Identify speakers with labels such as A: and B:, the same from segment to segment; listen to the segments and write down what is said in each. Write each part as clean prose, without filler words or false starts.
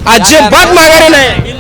A: अजिबात माघारी नाही,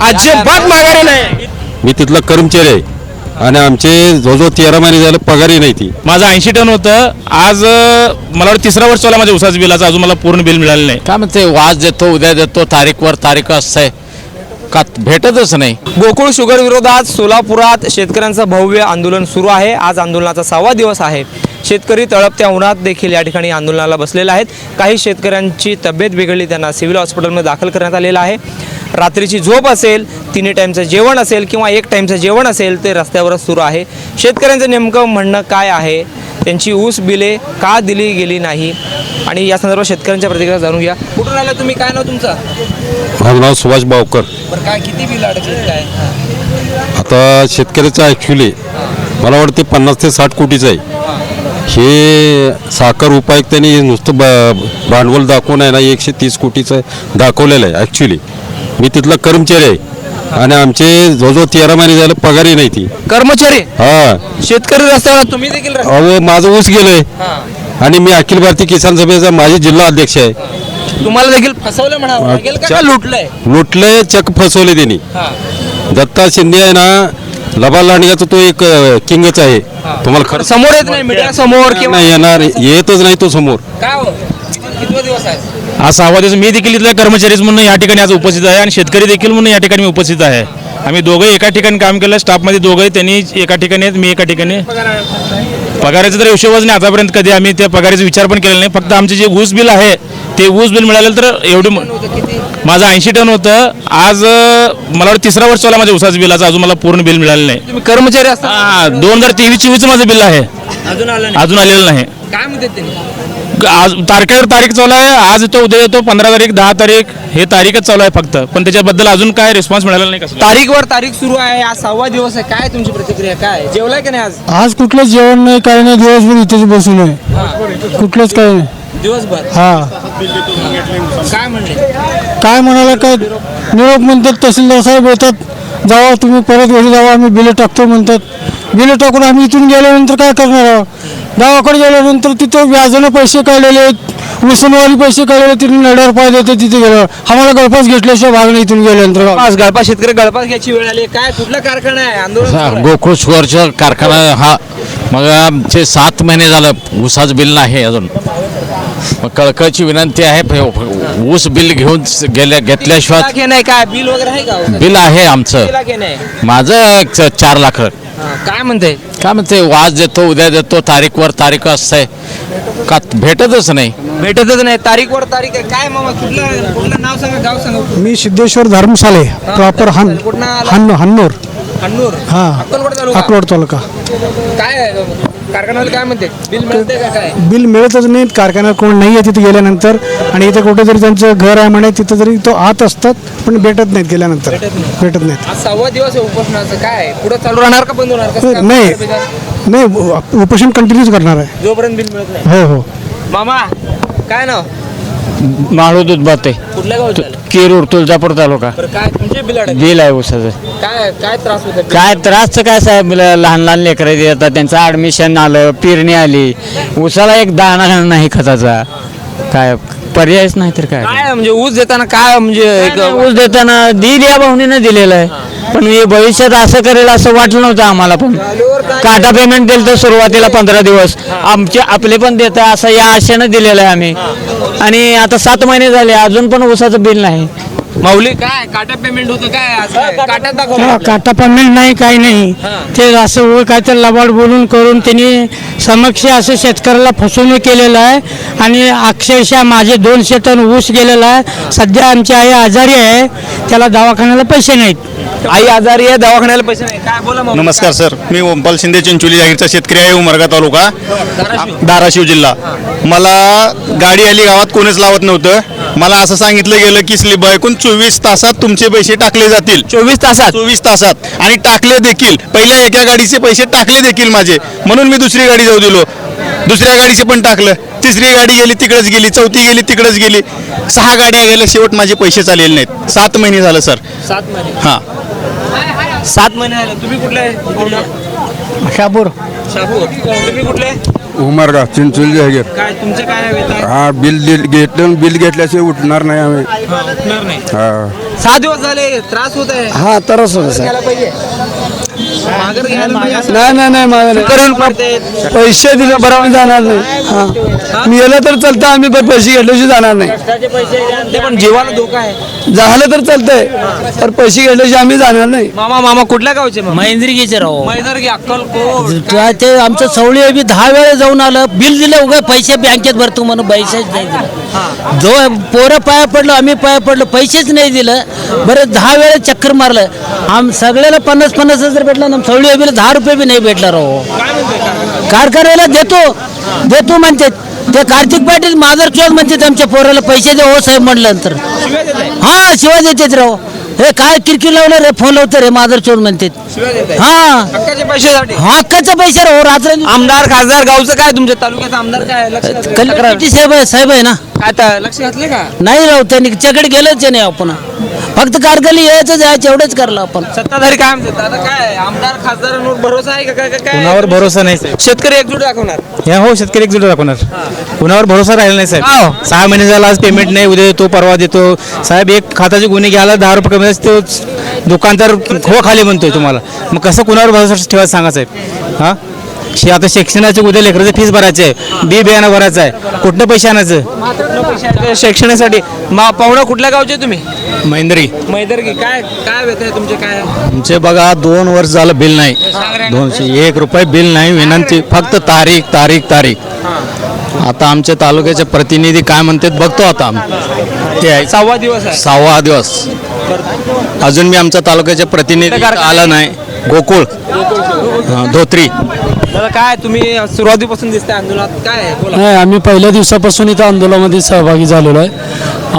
A: अजिबात माघारी नाही.
B: मी तिथला कर्मचारी आहे आणि आमचे जवळजवळ 13 महिने झाले पगारही नाही. ती
A: माझं 80 टन होतं. आज मला वाटतं 3रा वर्ष झाला माझ्या उसाचं बिलाचं, अजून मला पूर्ण बिल मिळालं नाही.
C: काय म्हणते, वाज देतो उद्या देतो, तारीखवर तारीख असते का भेटतच नाही.
D: गोकुळ शुगर विरोधात सोलापुरात शेतकऱ्यांचं भव्य आंदोलन सुरू आहे. आज आंदोलनाचा 6वा दिवस आहे. शेतकरी तळपत्या उन्हात देखील या ठिकाणी आंदोलनाला बसलेले आहेत. काही शेतकऱ्यांची तब्येत बिघडली, त्यांना सिव्हिल हॉस्पिटलमध्ये दाखल करण्यात आलेलं आहे. रात्रीची झोप असेल, 3 टाईमचं जेवण असेल किंवा 1 टाईमचं जेवण असेल, ते रस्त्यावरच सुरू आहे. शेतकऱ्यांचं नेमकं म्हणणं काय आहे, त्यांची ऊस बिले का दिली गेली नाही आणि या संदर्भात शेतकऱ्यांच्या प्रतिक्रिया जाणून घ्या. कुठून आला तुम्ही, काय नाव तुमचं?
B: माझं नाव सुभाष बावकर.
D: बरं, काय किती बिल अडकले काय?
B: आता शेतकऱ्याचं ॲक्च्युली मला वाटते 50 ते 60 कोटीचं आहे. हे साखर उपायुक्तांनी नुसतं भांडवल दाखवून आहे ना 130 कोटीचं दाखवलेलं आहे. ॲक्च्युली मी तिथला कर्मचारी आहे आणि आमचे जवळजवळ 13 महिने झाले पगारही नाही. ती
D: कर्मचारी
B: हां
D: शेतकरी रस्त्यावर, तुम्ही देखील
B: अहो माझं ऊस गेलंय आणि मी अखिल भारतीय किसान सभेचा माझे जिल्हा अध्यक्ष आहे.
D: तुम्हाला देखील फसवलं म्हणावं लागेल का, लुटलंय?
B: लुटलंय, चक फसवले त्यांनी. दत्ता शिंदे आहे ना, लबा लांडग्याचा तो एक किंगच आहे. तुम्हाला खरं
D: समोर येत नाही, मीडिया समोर किंवा
B: नाही येणार, येतच नाही तो समोर.
D: काय हो? कितवा दिवस आहे?
A: आज 6वा दिवस. मी देखील इथल्या कर्मचारीच म्हणून या ठिकाणी आज उपस्थित आहे आणि शेतकरी देखील म्हणून या ठिकाणी मी उपस्थित आहे. आम्ही दोघंही एका ठिकाणी काम केलं, स्टाफमध्ये दोघंही, त्यांनी एका ठिकाणी आहेत, मी एका ठिकाणी. पगाराचा तर हिशोबच नाही आतापर्यंत, कधी आम्ही त्या पगाराचा विचार पण केलेला नाही. फक्त आमचे जे ऊस बिल आहे ते ऊस बिल मिळालं तर एवढी. माझं 80 टन होतं. आज मला वाटतं 3रा वर्ष झाला माझ्या उसाचं बिलाचं, अजून मला पूर्ण बिल मिळालं नाही.
D: तुम्ही कर्मचारी असता?
A: 2023-24 माझं बिल आहे,
D: अजून आलं नाही.
A: अजून आलेलं नाही.
D: काय म्हणते त्यांनी?
A: आज तारखेवर तारीख चालू आहे. आज येतो, उद्या येतो, 15 तारीख, 10 तारीख, हे तारीखच चालू आहे फक्त. पण त्याच्याबद्दल अजून काय रिस्पॉन्स मिळाला नाही. कसं
D: तारीखवर तारीख सुरू आहे, आज 6वा दिवस आहे. काय तुमची प्रतिक्रिया, काय जेवलाय का नाही आज?
E: आज कुठलं जेवण नाही, काही नाही, दिवसभर इथेच बसून आहे, कुठलंच काही नाही.
D: दिवसभर
E: हा
D: काय म्हणले?
E: काय म्हणाला, काय निरोप म्हणतात, तहसीलदार साहेब येतात, जावा तुम्ही परत घरी जावा, आम्ही बिलं टाकतो म्हणतात. बिलं टाकून आम्ही इथून गेल्यानंतर काय करणार आहोत? गावाकडे गेल्यानंतर तिथं व्याजानं पैसे काढलेले आहेत, उसनवारी पैसे काढलेले, तिथे नड्यावर पाय देते. तिथे गेल्यावर आम्हाला गळपास घेतल्याशिवाय भाग नाही इथून गेल्यानंतर.
D: आज गळपास, शेतकरी गळपास घ्यायची वेळ आली. काय कुठला कारखाना आहे? आंदोलन सुरू आहे.
C: गोकुळ शुगरचा कारखाना हा. मग आमचे 7 महिने झालं ऊसाचं बिल नाही अजून. मग कळकळची विनंती आहे, ऊस बिल घेऊन घेतल्याशिवाय.
D: लाख हे नाही, काय बिल वगैरे आहे का?
C: बिल आहे आमचं.
D: किती लाख हे नाही?
C: माझं 4 लाख.
D: काय म्हणते?
C: काय म्हणते, वाज देतो उद्या देतो, तारीखवर तारीख असते का भेटतच नाही.
D: भेटतच नाही, तारीखवर तारीख आहे. काय मामा, कुठलं नाव सांगा, गाव सांगा.
E: मी सिद्धेश्वर धर्मशाले, प्रॉपर हन्नूर.
D: हन्नूर,
E: हा,
D: अक्कलकोट तालुका.
E: अकोट तालुका.
D: काय कारखान्याला काय म्हणते, बिल मिळते का काय?
E: बिल मिळतच नाही, कारखान्यात कोण नाही आहे तिथे गेल्यानंतर. आणि इथे कुठेतरी त्यांचं घर आहे म्हणे, तिथं तरी तो आत असतात पण भेटत नाहीत गेल्यानंतर, भेटत नाहीत.
D: आज 6वा दिवस आहे उपोषणाचं. काय पुढे चालू राहणार का बंद होणार? कसं काय?
E: नाही नाही, उपोषण कंटिन्यूच करणार आहे.
D: जोपर्यंत बिल मिळत नाही.
E: हो हो.
D: मामा काय नाव?
A: माळू दूध बाते,
D: कुठल्या गावचं?
A: केरूर, तुळजापूर तालुका.
D: बरं, काय तुमचे बिल अडकले?
A: बिल आहे उसाचं.
D: काय काय त्रास होतो?
A: काय त्रासचं काय साहेब, लहान लहान लेकरं येतात, त्यांचं ॲडमिशन आलं, पेरणी आली, उसाला एक दाणा नाही खताचा, काय पर्यायच नाही तर काय.
D: काय म्हणजे ऊस देताना काय म्हणजे
A: ऊस देताना दिल या भावनेनं दिलेलं आहे, पण हे भविष्यात असं करेल असं वाटलं नव्हतं आम्हाला. पण काटा पेमेंट दिलं तर सुरुवातीला 15 दिवस आमचे आपले पण देतं, असं या आशेनं दिलेलं आहे आम्ही. आणि आता 7 महिने झाले अजून पण ऊसाचं बिल नाही.
D: माऊली काय काटा पेमेंट होतं? काय असं काट्यात दाखव.
E: काटा पेमेंट नाही, काही नाही. ते असं काय तर लबाड बोलून करून त्यांनी समक्ष असं शेतकऱ्याला फसवणूक केलेलं आहे. आणि अक्षरशः माझे 200 टन ऊस गेलेला आहे. सध्या आमची आई आजारी आहे, त्याला दवाखान्याला पैसे नाहीत.
D: आई आजारी आहे, दवाखान्याला पैसे नाही. काय बोला माऊली?
F: नमस्कार सर, मी ओमपाल शिंदे, चिंचोली जागीरचा शेतकरी आहे, उमरगा तालुका, धाराशिव जिल्हा. मला गाडी आली गावात, कोणीच लावत नव्हतं. मला असं सांगितलं गेलं की स्लिप ऐकून 24 तासात तुमचे पैसे टाकले जातील.
D: 24 तासात?
F: 24 तासात. आणि टाकले देखील. पहिल्या एका गाडीचे पैसे टाकले देखील माझे, म्हणून मी दुसरी गाडी जाऊ दिलो. दुसऱ्या गाडीचे पण टाकलं, 3री गाडी गेली तिकडेच गेली, 4थी गेली तिकडेच गेली, 6 गाड्या गेल्या, शेवट माझे पैसे चाललेले नाहीत. 7 महिने झालं सर.
D: 7 महिने?
F: हां,
D: 7 महिने झाले. तुम्ही कुठले?
E: शापूर
D: शापूर तुम्ही कुठले
G: उमरगा चिंचोली जागीर
D: काय तुमचे काय वेतन आहे?
G: हा बिल घेतल्याशिवाय उठणार नाही आम्ही
D: उठणार नाही
G: हा
D: 6 दिवस झाले त्रास होत आहे
E: हा तरच होतं साहेब
D: माघार घ्यायला पाहिजे असं
E: नाही माझं
D: करून पडते
E: पैसे दिले बरोबर जाणार नाही हा मी गेलं तर चालतं आम्ही पण पैसे घेतल्याशी जाणार नाही
D: ते पण जीवाला धोका आहे
E: झालं तर चालतंय तर पैसे घेतल्याशी आम्ही जाणार नाही
D: मामा कुठल्या गावचे
H: महेंद्रगीचे राव
D: मैदार की अक्कलकोट
H: ते आमचं सवळी बी 10 वेळा जाऊन आलं बिल दिलं उगा पैसे बँकेत भरतो म्हणून पैसेच नाही दिलं जो पोरं पाया पडलो आम्ही पाया पडलो पैसेच नाही दिलं बरं 10 वेळा चक्कर मारलं सगळ्याला 50-50 हजार भेटला ना सवळी बीला 10 रुपये बी नाही भेटला राव कारखान्याला देतो म्हणते ते कार्तिक पाटील माधर चौक म्हणते आमच्या पोराला पैसे दे हो साहेब म्हटलं नंतर हा शिवाय देतात राव हे काय किरकिर लावलं रे फोन लावतं रे माधर चौक म्हणते हा
D: हक्काचे पैशासाठी
H: हक्काचा पैसा राव रात्र
D: आमदार खासदार गावचं काय तुमच्या तालुक्याचा आमदार काय लक्ष
H: कलेक्टर साहेब आहे ना
D: काय लक्ष घातले का
H: नाही राव त्यांनी त्याच्याकडे गेलोच नाही आपण फक्त कारगली यायचं जायचं एवढंच करलं आपण
D: सत्ताधारी काय म्हणतात आता काय आमदार खासदारांवर भरोसा आहे का काय काय
A: कुणावर भरोसा नाही साहेब
D: शेतकरी एकजूट दाखवणार
A: हो शेतकरी एकजूट दाखवणार कुणावर भरोसा राहिला नाही साहेब 6 महिने झाला आज पेमेंट नाही उद्या देतो परवा देतो साहेब एक खाताचे गुन्हे घ्यायला 10 रुपये कमी असते तो दुकानदार खो खाली म्हणतोय तुम्हाला मग कसं कुणावर भरोसा ठेवायचं सांगा साहेब हा आता शिक्षणाचे उद्या लेकराचे फीस भरायचे आहे बियाणं भरायचं आहे कुठनं पैसे आणायचं
D: शिक्षणासाठी पाहुणा कुठल्या गावचे तुम्ही
A: महेंद्री
D: मैदर की काय काय वेत आहे तुमचे काय
C: तुमचे बघा 2 वर्ष झालं बिल नाही 201 रुपये बिल नाही विनंती फक्त तारीख आता आमच्या तालुक्याचे प्रतिनिधी काय म्हणतात बघतो आता आम्ही ते आहे
D: 6वा दिवस आहे
C: 6वा दिवस अजून मी आमच्या तालुक्याचे प्रतिनिधी आला नाही गोकुळ धोत्री
D: दादा काय तुम्ही सुरुवातीपासून दिसताय आंदोलनात काय आहे? बोला
E: नाही आम्ही पहिल्या दिवसापासून इथं आंदोलनामध्ये सहभागी झालेलो आहे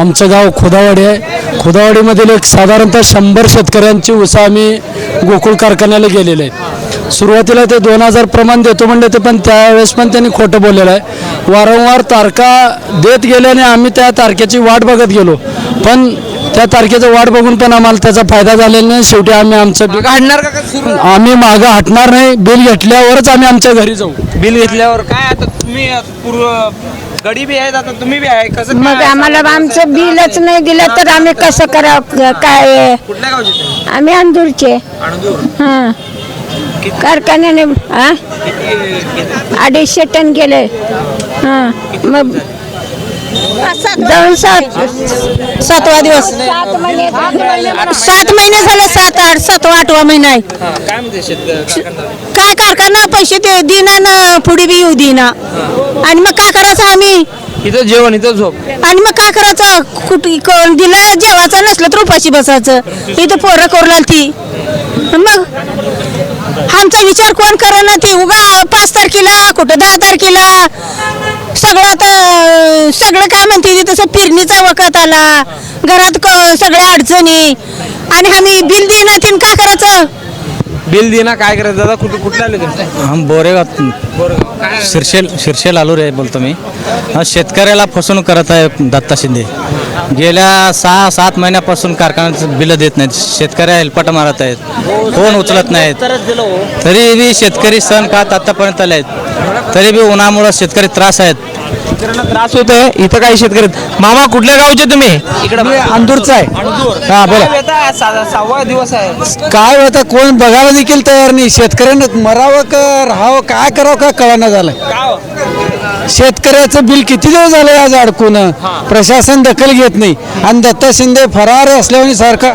E: आमचं गाव खुदावाडी आहे खुदावाडीमधील एक साधारणतः 100 शेतकऱ्यांची ऊसा आम्ही गोकुळ कारखान्याला गेलेले आहेत सुरुवातीला ते 2000 प्रमाण देतो म्हणले ते पण त्यावेळेस पण त्यांनी खोटं बोललेलं आहे वारंवार तारखा देत गेल्याने आम्ही त्या तारखेची वाट बघत गेलो पण त्या तारखेचं वाट बघून पण आम्हाला त्याचा फायदा झालेला नाही शेवटी आम्ही आमचं
D: काढणार का सुरू
E: आम्ही मागं हटणार नाही बिल घेतल्यावरच आम्ही आमच्या घरी जाऊ
D: बिल घेतल्यावर काय आता तुम्ही पूर्व गडी बी आहेत आता तुम्ही बी आहे कसं
I: मग
D: काय?
I: आम्हाला आमचं बिलच नाही दिलं तर आम्ही कसं करावं काय
D: कुठल्या गावचे ते?
I: आम्ही अंदूरचे
D: अणदूर
I: हां कारखान्याने हां
D: किती
I: 250 टन गेले हां मग 7वा दिवस 7 महिने झाले 7-8वा महिना आहे
D: काय म्हणते शेतकरी
I: काय कारखाना पैसे ते दिना ना पुढे बी येऊ देना आणि मग काय करायचं आम्ही
D: इथं जेवण इथं झोप
I: आणि मग काय करायचं कुठं दिलं जेवायचं नसलं तर उपाशी बसायचं इथं पोरं करू ती मग आमचा विचार कोण करे ना ती उगा 5 तारखेला कुठं 10 तारखेला सगळं काय म्हणते तसं फिरणीचा वखत आला घरात सगळ्या अडचणी आणि आम्ही बिल देणार तीन काय करायचं
D: बिल देना काय करायचं दादा कुठला आले तुम्ही
A: हम बोरेगाव शिरशेल आलो रे बोलतो मी शेतकऱ्याला फसवणूक करत आहे दत्ता शिंदे गेल्या 6-7 महिन्यापासून कारखान्याचं बिलं देत नाहीत शेतकऱ्या हेलपाट मारत आहेत फोन उचलत नाहीत तरी बी शेतकरी सण खात आतापर्यंत आले आहेत तरी बी उन्हामुळे शेतकरी त्रास आहेत
D: शेतकऱ्यांना त्रास होतोय इथं काही शेतकरी मामा कुठल्या गावचे तुम्ही इकडे
E: अंदूरचा आहे हा बोला
D: 6वा दिवस आहे
E: काय होतं कोण बघायला देखील तयार नाही शेतकऱ्यांना मरावं का राहावं काय करावं का कळना झालं शेतकऱ्याचं बिल किती दिवस झालं आज अडकून प्रशासन दखल घेत नाही आणि दत्ता शिंदे फरार असल्याने सारखा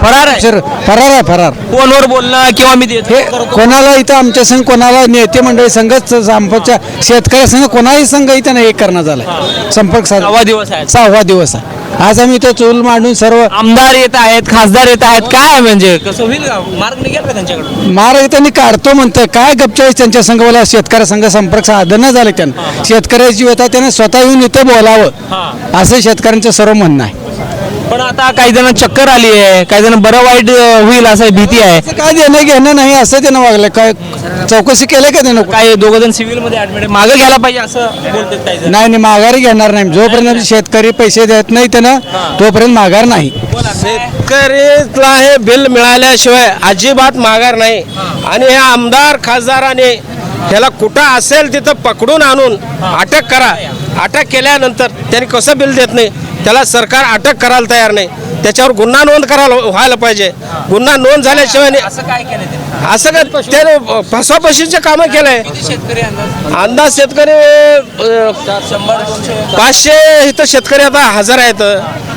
E: फरार
D: फोनवर बोलणं किंवा मी देतो
E: हे कोणाला इथं आमच्या संघ कोणाला नेते मंडळी संघच संपर्कच्या शेतकऱ्या संघ कोणाही संघ इथं नाही एक करणं झालं संपर्क
D: 6वा दिवस आहे
E: 6वा दिवस आहे आज आम्ही इथं चूल मांडून सर्व
D: आमदार येत आहेत खासदार येत आहेत काय म्हणजे कसं होईल का मार्ग निघेल का त्यांच्याकडे
E: मार्ग त्यांनी काढतो म्हणतोय काय गपचाळीस त्यांच्या संघाला शेतकऱ्या संघ संपर्क साधन झाले त्यांना शेतकऱ्याची व्यथा त्याने स्वतः येऊन इथं बोलावं असं शेतकऱ्यांचं सर्व म्हणणं आहे
D: पण आता काही जण चक्कर आली आहे काही जण बरं वाईट होईल असं भीती आहे
E: असं काय देणं घेणं नाही असं त्यानं वागलं काय चौकशी केलं का त्यानं
D: काही 2 जण सिव्हिल मध्ये ऍडमिट मागे घ्यायला पाहिजे असं बोलतात काही जण
E: नाही माघारी घेणार नाही जोपर्यंत शेतकरी पैसे देत नाही त्यानं तोपर्यंत माघार नाही
J: शेतकरीला हे बिल मिळाल्याशिवाय अजिबात माघार नाही आणि हे आमदार खासदाराने ह्याला कुठं असेल तिथं पकडून आणून अटक करा. अटक केल्यानंतर त्यांनी कसं बिल देत नाही त्याला सरकार अटक करायला तयार नाही. त्याच्यावर गुन्हा नोंद व्हायला पाहिजे. गुन्हा नोंद झाल्याशिवाय
D: असं काय केलं त्यांनी?
J: असं काय त्याने फसवाफशीचे कामं केलंय.
D: शेतकरी
J: अंदाज शेतकरी 500 इथं शेतकरी आता 1000 आहेत.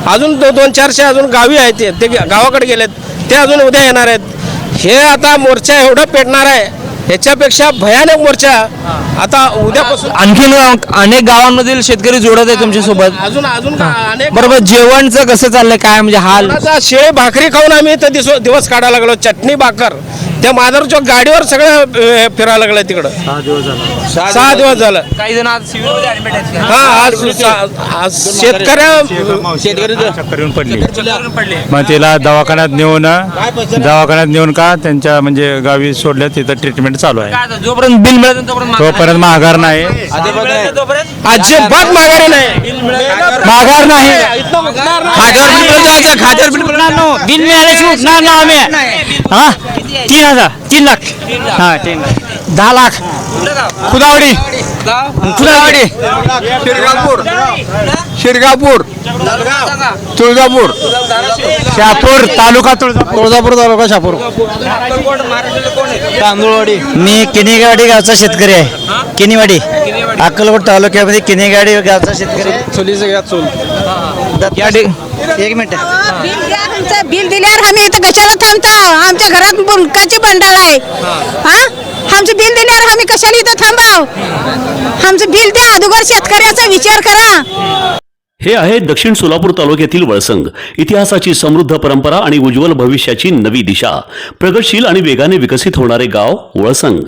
J: अजून 200-400 अजून गावी आहेत. ते गावाकडे गेलेत. ते अजून उद्या येणार आहेत. हे आता मोर्चा एवढा पेटणार आहे ह्याच्यापेक्षा भयानक मोर्चा आता उद्यापासून.
D: आणखीन अनेक गावांमधील शेतकरी जोडत आहे तुमच्या सोबत.
J: अजून अनेक
D: बरोबर, जेवणचं कसं चाललंय काय म्हणजे हाल?
J: आता शेळी भाकरी खाऊन आम्ही इथं दिवस काढायला लागलो. चटणी भाकर त्या माधवच्या गाडीवर सगळं फिरायला लागलं तिकडं. 6 दिवस झालं.
D: काही जण आज सिव्हिलमध्ये ऍडमिट आहेत का?
J: हा आज
A: चक्कर पडली
D: पडले.
A: मग तिला दवाखान्यात नेऊन का त्यांच्या म्हणजे गावी सोडल्या. तिथं ट्रीटमेंट चालू आहे.
D: काय आता जोपर्यंत बिल मिळत नाही
A: तोपर्यंत माघार नाही.
J: अजिबात माघारी नाही.
A: माघार नाही.
D: खात्यावर
H: बिल मिळाल्याशी उठणार ना आम्ही. हा 3 लाख. हा 3 लाख 10 लाख.
A: खुदावडी
G: शिरगापूर तुळजापूर
A: शहापूर तालुका
C: तुळजापूर तालुका शापूर. तांदूळवाडी. मी किनेगाडी गावचा शेतकरी आहे. किनेवाडी अक्कलकोट तालुक्यामध्ये किनेगाडी गावचा शेतकरी. एक मिनिट.
I: बिल दिल्यावर आम्ही इथं कशाला थांबतो? आमच्या घरात मुलकाची बंडल आहे. हा आमचं बिल दिल्यावर आम्ही कशाला इथं थांबाव? आमचं बिल द्या अगोदर, शेतकऱ्याचा विचार करा.
K: हे आहे दक्षिण सोलापूर तालुक्यातील वळसंग. इतिहासाची समृद्ध परंपरा आणि उज्ज्वल भविष्याची नवी दिशा. प्रगतशील आणि वेगाने विकसित होणारे गाव वळसंग.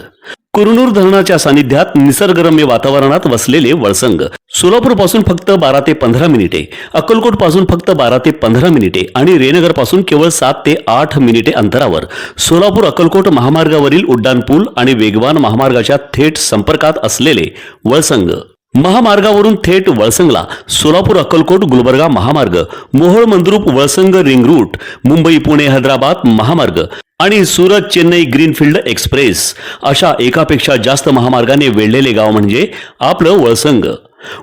K: कुरनूर धरणाच्या सानिध्यात निसर्गरम्य वातावरणात वसलेले वळसंग सोलापूर पासून फक्त 12 ते 15 मिनिटे, अक्कलकोट पासून फक्त 12 ते 15 मिनिटे आणि रेनगर पासून केवळ 7 ते 8 मिनिटे अंतरावर सोलापूर अक्कलकोट महामार्गावरील उड्डाणपूल आणि वेगवान महामार्गाच्या थेट संपर्कात असलेले वळसंग. महामार्गावरून थेट वळसंगला सोलापूर अक्कलकोट गुलबर्गा महामार्ग, मोहोळ मंद्रुप वळसंग रिंग रूट, मुंबई पुणे हैदराबाद महामार्ग आणि सुरत चेन्नई ग्रीनफील्ड एक्सप्रेस अशा एकापेक्षा जास्त महामार्गाने वेढलेले गाव म्हणजे आपलं वळसंग.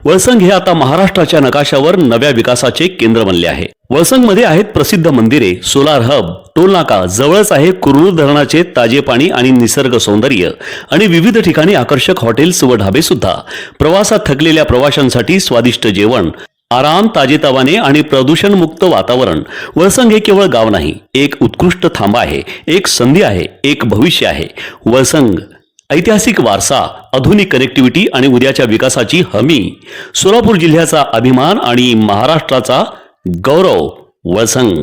K: वळसंग हे आता महाराष्ट्राच्या नकाशावर नव्या विकासाचे केंद्र बनले आहे. वळसंगमध्ये आहेत प्रसिद्ध मंदिरे, सोलार हब, टोलनाका, जवळच आहे कुरनूर धरणाचे ताजे पाणी आणि निसर्ग सौंदर्य आणि विविध ठिकाणी आकर्षक हॉटेल्स व ढाबे सुद्धा. प्रवासात थकलेल्या प्रवाशांसाठी स्वादिष्ट जेवण, आराम, ताजेतवाने आणि प्रदूषणमुक्त वातावरण. वळसंग हे केवळ गाव नाही, एक उत्कृष्ट थांबा आहे, एक संधी आहे, एक भविष्य आहे. वळसंग ऐतिहासिक वारसा, आधुनिक कनेक्टिव्हिटी आणि उद्याच्या विकासाची हमी. सोलापूर जिल्ह्याचा अभिमान आणि महाराष्ट्राचा गौरव. वळसंग.